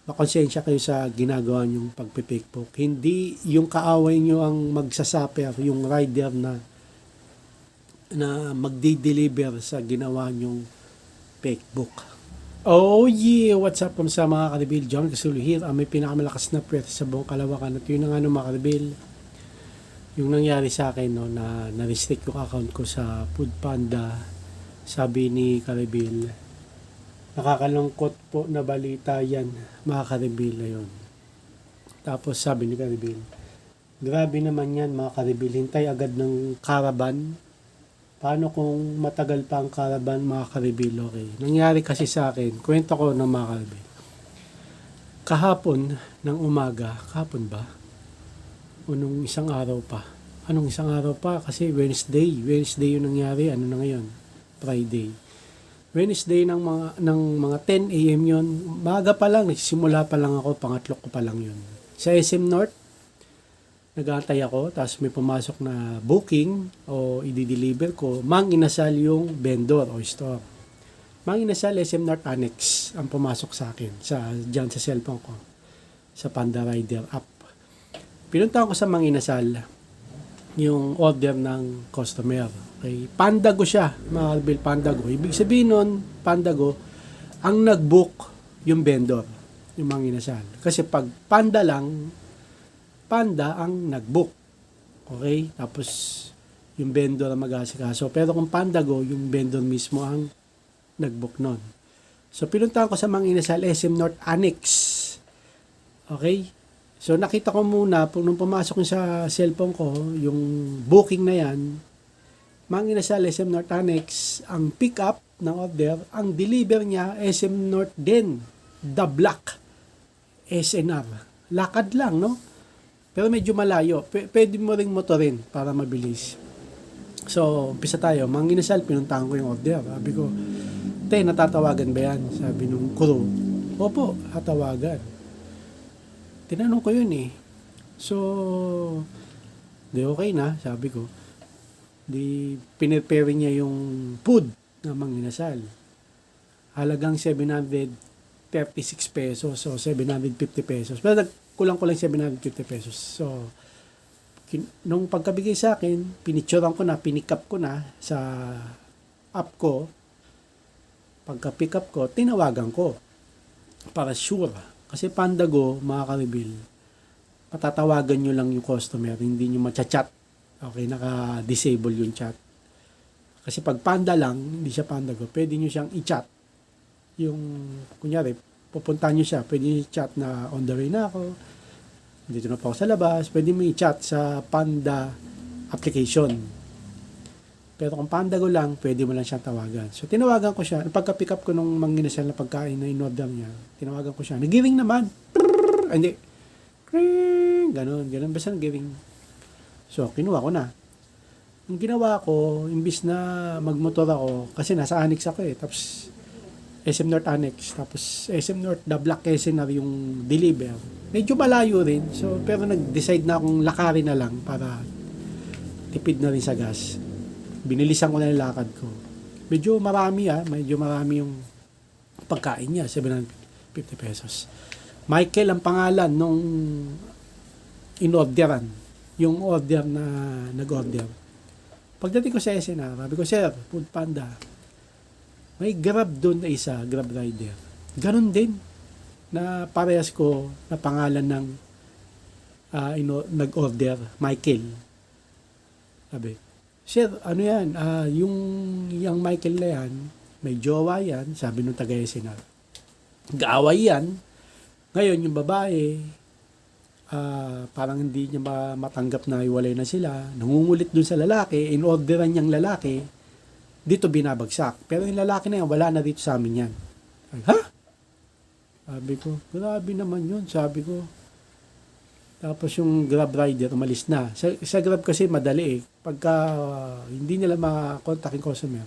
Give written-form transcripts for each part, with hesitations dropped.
makonsensya kayo sa ginagawa nyong pagpe-fake book. Hindi yung kaaway nyo ang magsasuffer, yung rider na magdi-deliver sa ginawa nyong fake book. Oh yeah! What's up sa mga karibil? John Casulo here. May pinakamalakas na pwede sa buong kalawakan. At yun na nga mga karibil, yung nangyari sa akin no, na na-restrict yung account ko sa Foodpanda. Sabi ni Karibil, nakakalungkot po na balita yan, mga Karibil na yun. Tapos sabi ni Karibil, grabe naman yan mga Karibil, hintay agad ng caravan. Paano kung matagal pa ang caravan mga Karibil? Okay. Nangyari kasi sa akin, kwento ko ng mga Karibil. Kahapon ng umaga, kahapon ba? O nung isang araw pa. Anong isang araw pa? Kasi Wednesday yung nangyari. Ano na ngayon? Friday. Wednesday ng mga 10 AM yun. Maaga pa lang, nagsimula pa lang ako, pangatlo ko pa lang yun. Sa SM North, nag-aantay ako, tapos may pumasok na booking o i-deliver ko, mang inasal yung vendor o store. Mang inasal SM North Annex ang pumasok sa akin, dyan sa cellphone ko, sa Panda Rider app. Pinuntahan ko sa mang inasal yung order ng customer. Okay. Pandago siya, mga Karibil, Pandago. Ibig sabihin nun, Pandago, ang nag-book yung vendor, yung mang inasal. Kasi pag Panda lang, Panda ang nag-book. Okay? Tapos, yung vendor ang mag-asikaso. Pero kung Pandago, yung vendor mismo ang nag-book nun. So, pinuntahan ko sa mang inasal SM North Annex. Okay? So, nakita ko muna, nung pumasok sa cellphone ko, yung booking na yan, mang inasal SM North Annex, ang pick up ng order, ang deliver niya, SM North din, The Black, SNR. Lakad lang, no? Pero medyo malayo. Pwede mo ring motorin para mabilis. So, umpisa tayo. Mang inasal, pinuntahan ko yung order. Sabi ko, te, natatawagan ba yan? Sabi nung crew. Opo, tatawagan. Tinanong ko yun eh. So, di okay na, sabi ko. Di pinirepare niya yung food na mang inasal. Halagang 736 pesos o 750 pesos. Pero kulang-kulang 750 pesos. So, nung pagkabigay sa akin, pinicturean ko na, pinick up ko na sa app ko. Pagka-pick up ko, tinawagan ko para sure. Kasi Pandago, mga Karibil, patatawagan nyo lang yung customer, hindi nyo matcha-chat. Okay, naka-disable yung chat. Kasi pag Panda lang, hindi siya Pandago, pwede nyo siyang i-chat. Yung, kunyari, pupuntahan nyo siya, pwede nyo i-chat na on the way na ako, dito na po ako sa labas, pwede mo i-chat sa Panda application. Pero kung Pandago lang, pwede mo lang siyang tawagan. So, tinawagan ko siya. Pagka-pick up ko nung manginasal na pagkain na in-order niya, tinawagan ko siya. Nag-giving naman. Hindi. Ganon. Basta nag-giving. So, kinuha ko na. Yung ginawa ko, imbis na magmotor ako, kasi nasa Annex ako eh. Tapos, SM North Annex. Tapos, SM North, The Black SNR yung deliver. Medyo malayo rin. So, pero nag-decide na akong lakarin na lang para tipid na rin sa gas. Binilisan ko na yung lakad ko. Medyo marami yung pagkain niya, 750 pesos. Michael ang pangalan nung in-orderan, yung order na nag-order. Pagdating ko sa SNR, sabi ko, sir, Foodpanda, may Grab doon na isa, Grab rider. Ganon din, na parehas ko na pangalan ng nag-order, Michael. Sabi, sir, ano yan? Yung Michael na yan, may jowa yan, sabi nung taga-SNR. Gaaway yan. Ngayon, yung babae, parang hindi niya matanggap na iwalay na sila. Nangungulit dun sa lalaki, in-orderan niyang lalaki, dito binabagsak. Pero yung lalaki na yan, wala na dito sa amin yan. Ha? Sabi ko, grabe naman yun, sabi ko. Tapos yung Grab rider, umalis na. Sa Grab kasi madali eh. Pagka hindi nila makakontak yung customer,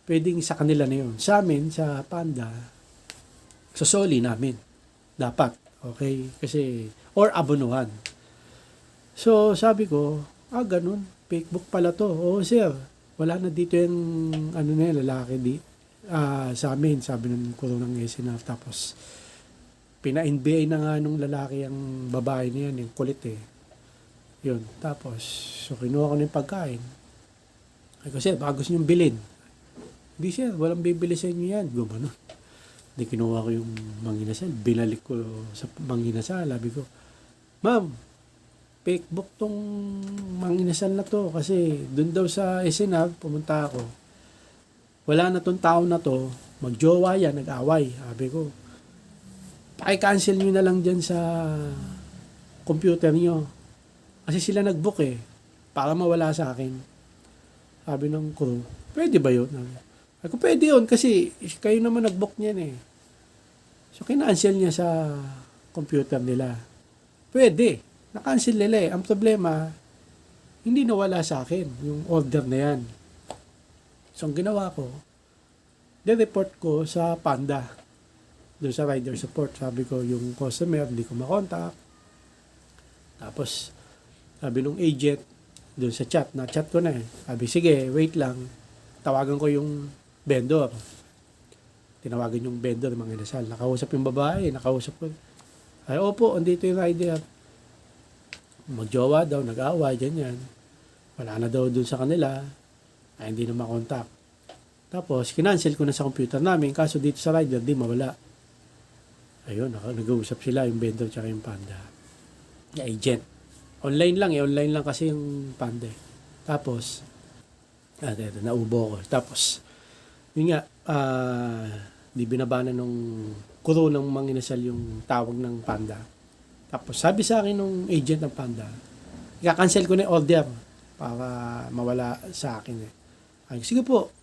pwedeng sa kanila na yun. Sa amin, sa Panda, sosoli namin. Dapat. Okay? Kasi, or abonuhan. So, sabi ko, ganun. Fake book pala to. Oo, sir. Wala na dito yung, lalaki sa amin. Sabi ng kuro ng SNR. Tapos, Pina-NBA na nga nung lalaki ang babae niyan, yung kulit eh. Yun. Tapos, so kinuha ko na yung pagkain. Ay ko, sir, baka gusto niyong bilhin. Hindi sir, walang bibili sa inyo yan. Gumano. Hindi kinuha ko yung manginasal. Binalik ko sa manginasal. Sabi ko, ma'am, fake book tong manginasal na to. Kasi dun daw sa SNR, pumunta ako. Wala na tong tao na to. Magjowa yan, nag-away. Sabi ko, paki-cancel nyo na lang dyan sa computer nyo. Kasi sila nag-book eh. Para mawala sa akin. Sabi ng crew, pwede ba yun? Ako, pwede yun kasi kayo naman nag-book niyan eh. So, kinancel niya sa computer nila. Pwede. Na-cancel nila eh. Ang problema, hindi nawala sa akin yung order na yan. So, ang ginawa ko, de-report ko sa Panda. Doon sa rider support. Sabi ko, yung customer, hindi ko makontak. Tapos, sabi nung agent, doon sa chat, na-chat ko na eh. Sabi, sige, wait lang. Tawagan ko yung vendor. Tinawagan yung vendor, mga inasal. Nakausap yung babae, nakausap ko. Ay, opo, andito yung rider. Magjowa daw, nag-away, ganyan. Wala na daw doon sa kanila. Ay, hindi na makontak. Tapos, kinancel ko na sa computer namin. Kaso dito sa rider, di mawala. Ayun, nag-uusap sila, yung vendor tsaka yung Panda. Yung agent. Online lang eh. Online lang kasi yung Panda eh. Tapos, naubo ko. Tapos, yun nga, di binabanan nung kuro ng manginasal yung tawag ng Panda. Tapos, sabi sa akin nung agent ng Panda, i-cancel ko na yung order para mawala sa akin eh. Ay, sige po.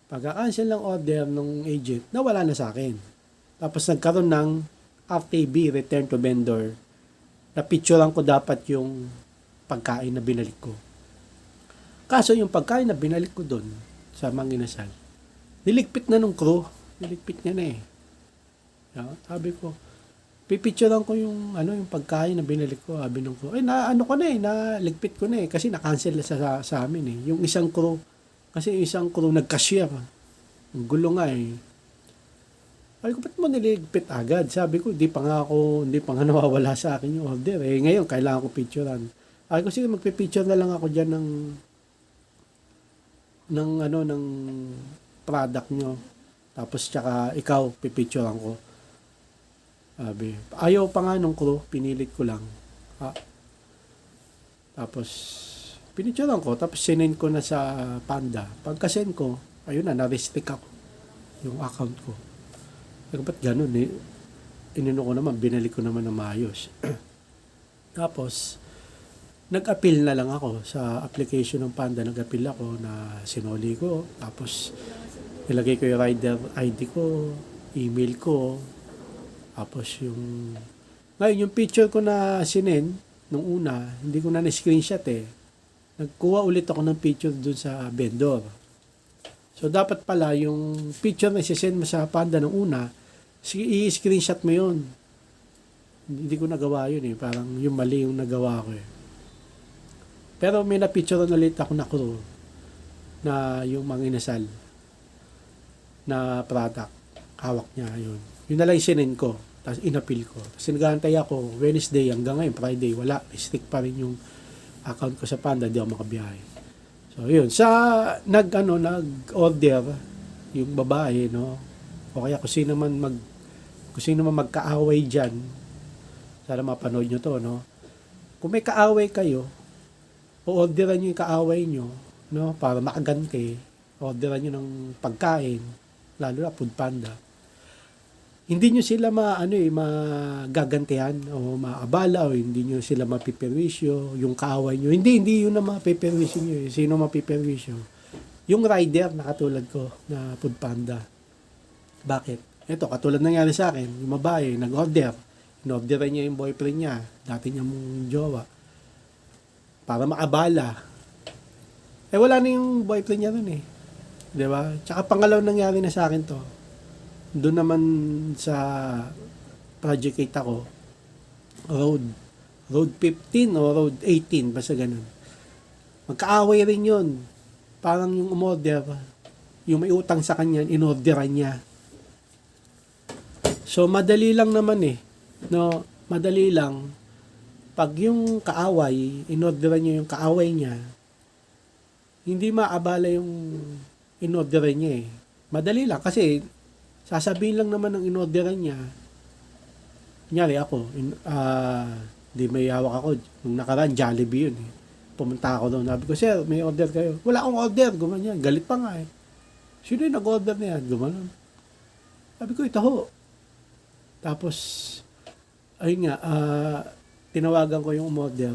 Pagka-cancel ng order ng agent, nawala na sa akin. Tapos, nagkaroon ng RTB, Return to Vendor, na-picturean ko dapat yung pagkain na binalik ko. Kaso yung pagkain na binalik ko doon sa manginasal, niligpit na nung crew. Niligpit niya na eh. Sabi ko, pipicturean ko yung yung pagkain na binalik ko. Sabi nung crew, naligpit ko na eh. Kasi na-cancel sa amin eh. Yung isang crew, kasi yung isang crew nag-cashier. Ang gulo nga eh. Sabi ko, ba't mo niligpit agad? Sabi ko, hindi pa nga nawawala sa akin yung order. Eh, ngayon, kailangan ko picturean. Sabi ko, sige, magpipicture na lang ako dyan ng product nyo. Tapos, tsaka, ikaw, pipicturean ko. Sabi, ayaw pa nga nung crew, pinilit ko lang. Tapos, pinicturean ko, tapos sinend ko na sa Panda. Pagka-send ko, ayun na, na-restrict ako yung account ko. Ba't ganun eh? Inino ko naman, binalik ko naman na maayos. Tapos, nag-appeal na lang ako sa application ng Panda. Nag-appeal ako na sinoli ko. Tapos, nilagay ko yung rider ID ko, email ko. Tapos ngayon, yung picture ko na sinend, nung una, hindi ko na na-screenshot eh. Nagkuha ulit ako ng picture dun sa vendor. So, dapat pala yung picture na isisend mo sa Panda ng una, i-screenshot mo yun. Hindi ko nagawa yun eh. Parang yung mali yung nagawa ko eh. Pero may na-picture ulit ako na crew na yung mga inasal na product. Hawak niya yun. Yun na lang sinend ko. Tapos inapil ko. Tapos nagantay ako Wednesday hanggang ngayon, Friday. Wala. Stick pa rin yung account ko sa Panda. Di ako makabiyahe. So, yun. Sa nag-order yung babae, no? O kaya kung sino man magkaaway dyan, sana mapanood nyo to, no? Kung may kaaway kayo, o-orderan nyo yung kaaway nyo, no? Para makaganti, orderan nyo ng pagkain, lalo na Food Panda. Hindi nyo sila magagantihan o maabala o hindi nyo sila mapiperwisyo, yung kaaway nyo. Hindi yun na mapiperwisyo nyo. Sino mapiperwisyo? Yung rider na katulad ko na Food Panda. Bakit? Ito, katulad nangyari sa akin, yung babae, nag-order. In-orderan niya yung boyfriend niya, dati niya mong jowa. Para maabala. Eh, wala na yung boyfriend niya nun eh. Diba? Tsaka pangalaw nangyari na sa akin to. Doon naman sa Project 8 ako, Road 15 o Road 18, basta ganun. Magkaaway rin yun. Parang yung umorder, yung may utang sa kanya, inorderan niya. So, madali lang naman eh. No, madali lang. Pag yung kaaway, inorderan nyo yung kaaway niya, hindi maabala yung inorderan niya eh. Madali lang kasi sasabihin lang naman ng inorderan niya. Kunyari ako, di may hawak ako. Nung nakaraan, Jollibee yun eh. Pumunta ako doon. Sabi ko, sir, may order kayo. Wala akong order. Gumanyan. Galit pa nga eh. Sino yung nag-order na yan? Gumanon. Sabi ko, ito ho. Tapos, ayun nga, tinawagan ko yung umorder.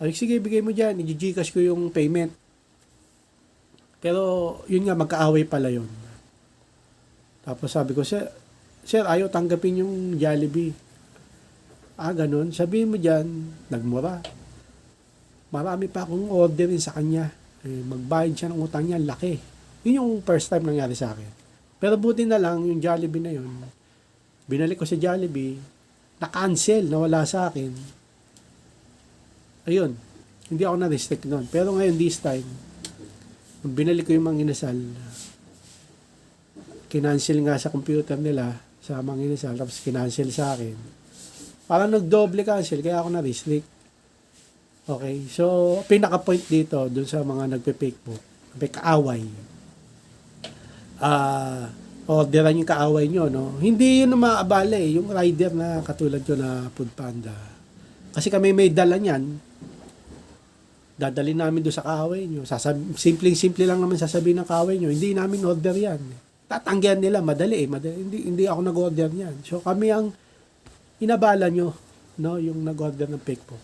Ay, sige, bigay mo dyan. I-Gcash ko yung payment. Pero, yun nga, magkaaway pala yun. Tapos sabi ko, sir, ayaw tanggapin yung Jollibee. Ganun. Sabihin mo dyan, nagmura. Marami pa akong orderin sa kanya. Magbayad siya ng utang niya, laki. Yun yung first time nangyari sa akin. Pero buti na lang, yung Jollibee na yun, binalik ko sa Jollibee, na-cancel, nawala sa akin. Ayun, hindi ako na-restrict nun. Pero ngayon, this time, nung binalik ko yung Mang Inasal, kinancel nga sa computer nila, sa Mang Inasal, tapos kinancel sa akin. Parang nag-double cancel, kaya ako na-restrict. Okay, so pinaka-point dito dun sa mga nagpe-fake book, may kaaway. Orderan yung kaaway nyo, no? Hindi yun na maabala eh, yung rider na katulad ko na Foodpanda. Kasi kami may dala niyan, dadalhin namin doon sa kaaway nyo. Simpleng-simple lang naman sasabihin ng kaaway nyo, hindi namin order yan. Tatanggihan nila, madali eh. Hindi ako nag-order niyan. So kami ang inabala nyo, no? Yung nag-order ng fake book.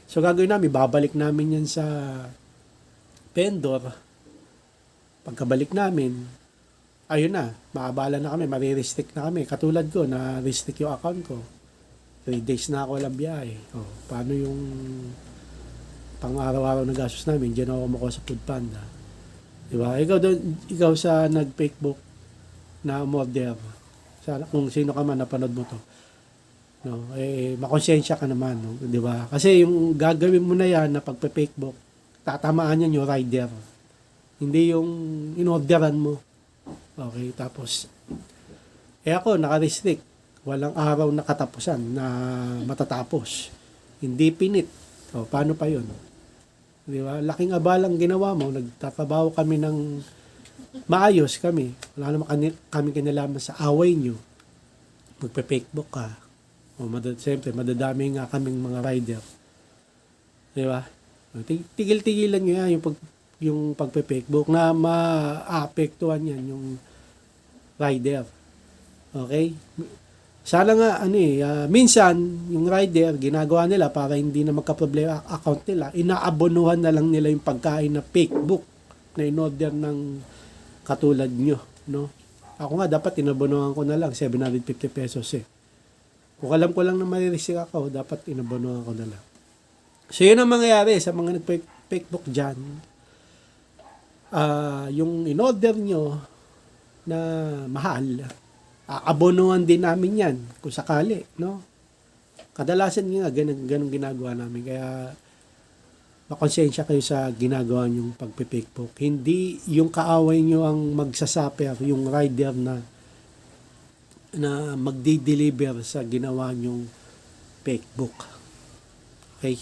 So, gagawin namin, babalik namin yan sa vendor. Pagkabalik namin, ayun na, maabala na kami, marirestrict na kami. Katulad ko, na-restrict yung account ko. 3 days na ako walang biyahe. Paano yung pang-araw-araw na gastos namin? Diyan ako makuha sa Foodpanda. Diba? Ikaw sa nag-fake book na umorder. Sana, kung sino ka man, napanood mo to. No, makonsensya ka naman, no? 'Di ba? Kasi yung gagawin mo na yan na pagpe-fake book, tatamaan yan yung rider. Hindi yung inorderan mo. Okay, tapos ako naka-restrict. Walang araw na katapusan na matatapos. Hindi pinit. Paano pa 'yun? 'Di ba? Laking abalang ginawa mo, nagtatrabaho kami ng maayos kami. Wala naman kami kinalaman sa away nyo. Magpe-fake book ka. Siyempre, madadami nga kaming mga rider. Di ba? Tigil-tigilan nyo yan yung pagpe-fake book na maapektuhan yan yung rider. Okay? Sana nga, minsan, yung rider, ginagawa nila para hindi na magka-problema account nila, inaabonuhan na lang nila yung pagkain na fake book na in-order ng katulad nyo. No? Ako nga, dapat inabonuhan ko na lang, 750 pesos eh. Kung alam ko lang na marireceive ako, dapat inabonohan ko na lang. So, yun ang mangyayari sa mga nag-fake book dyan. Yung in-order nyo na mahal, abonohan din namin yan kung sakali. No? Kadalasan nga, ganun ginagawa namin. Kaya, makonsensya kayo sa ginagawa nyong pag-fake book. Hindi yung kaaway nyo ang magsasuffer, yung rider na magdi-deliver sa ginawa nyong fake book. Okay?